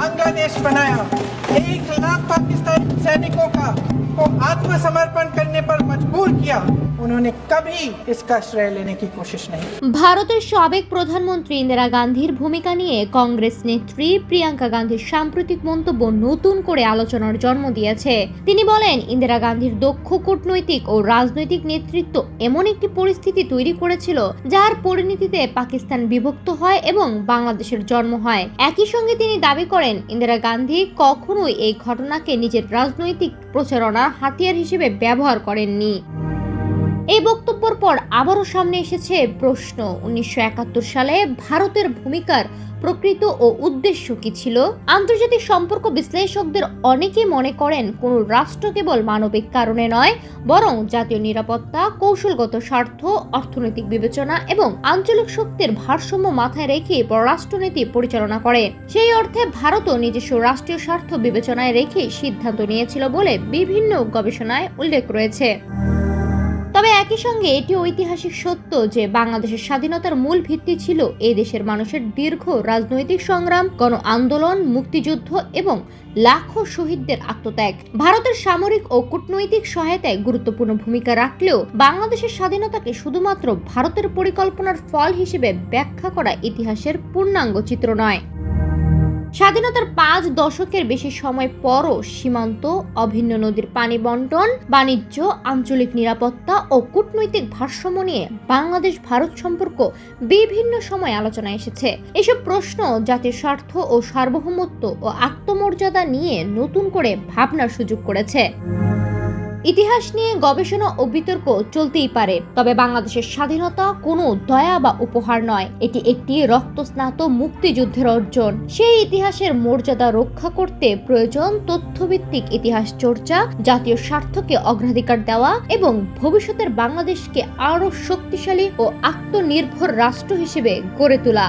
नंगा देश बनाया, 1 लाख पाकिस्तानी सैनिकों को आत्मसमर्पण करने पर मजबूर किया, उन्होंने कभी इसका श्रेय लेने की कोशिश नहीं। ভারতের সাবেক প্রধানমন্ত্রী ইন্দিরা গান্ধীর ভূমিকা নিয়ে কংগ্রেস নেত্রী প্রিয়াঙ্কা গান্ধীর সাম্প্রতিক মন্তব্য নতুন করে আলোচনার জন্ম দিয়েছে। তিনি বলেন, ইন্দিরা গান্ধীর দক্ষ কূটনৈতিক ও রাজনৈতিক নেতৃত্ব এমন একটি পরিস্থিতি তৈরি করেছিল যার পরিণতিতে পাকিস্তান বিভক্ত হয় এবং বাংলাদেশের জন্ম হয়। একই সঙ্গে তিনি দাবি করেন, ইন্দিরা গান্ধী কখনোই এই ঘটনাকে নিজের রাজনৈতিক প্রচারণার হাতিয়ার হিসেবে ব্যবহার করেননি। এই বক্তব্যের পর আবারও সামনে এসেছে প্রশ্ন, 1971 সালে ভারতের ভূমিকার প্রকৃত ও উদ্দেশ্য কি ছিল? আন্তর্জাতিক সম্পর্ক বিশ্লেষকদের অনেকেই মনে করেন, কোনো রাষ্ট্র কেবল মানবিক কারণে নয়, বরং জাতীয় নিরাপত্তা, কৌশলগত স্বার্থ, অর্থনৈতিক বিবেচনা এবং আঞ্চলিক শক্তির ভারসাম্য মাথায় রেখে পররাষ্ট্রনীতি পরিচালনা করে। সেই অর্থে ভারতও নিজস্ব রাষ্ট্রীয় স্বার্থ বিবেচনায় রেখে সিদ্ধান্ত নিয়েছিল বলে বিভিন্ন গবেষণায় উল্লেখ রয়েছে। তবে একই সঙ্গে এটি ঐতিহাসিক সত্য যে বাংলাদেশের স্বাধীনতার মূল ভিত্তি ছিল এই দেশের মানুষের দীর্ঘ রাজনৈতিক সংগ্রাম, গণ আন্দোলন, মুক্তিযুদ্ধ এবং লাখো শহীদদের আত্মত্যাগ। ভারতের সামরিক ও কূটনৈতিক সহায়তায় গুরুত্বপূর্ণ ভূমিকা রাখলেও বাংলাদেশের স্বাধীনতাকে শুধুমাত্র ভারতের পরিকল্পনার ফল হিসেবে ব্যাখ্যা করা ইতিহাসের পূর্ণাঙ্গ চিত্র নয়। স্বাধীনতার 5 দশকের বেশি সময় পরও সীমান্ত, অভিন্ন নদীর পানি বন্টন, বাণিজ্য, আঞ্চলিক নিরাপত্তা ও কূটনৈতিক ভারসাম্য নিয়ে বাংলাদেশ ভারত সম্পর্ক বিভিন্ন সময় আলোচনায় এসেছে। এসব প্রশ্ন জাতির স্বার্থ ও সার্বভৌমত্ব ও আত্মমর্যাদা নিয়ে নতুন করে ভাবনার সুযোগ করেছে। ইতিহাস নিয়ে গবেষণা ও বিতর্ক চলতেই পারে, তবে বাংলাদেশের স্বাধীনতা কোনো দয়া বা উপহার নয়, এটি একটি রক্তস্নাত মুক্তিযুদ্ধের অর্জন। সেই ইতিহাসের মর্যাদা রক্ষা করতে প্রয়োজন তথ্যভিত্তিক ইতিহাস চর্চা, জাতীয় স্বার্থকে অগ্রাধিকার দেওয়া এবং ভবিষ্যতের বাংলাদেশকে আরও শক্তিশালী ও আত্মনির্ভর রাষ্ট্র হিসেবে গড়ে তোলা।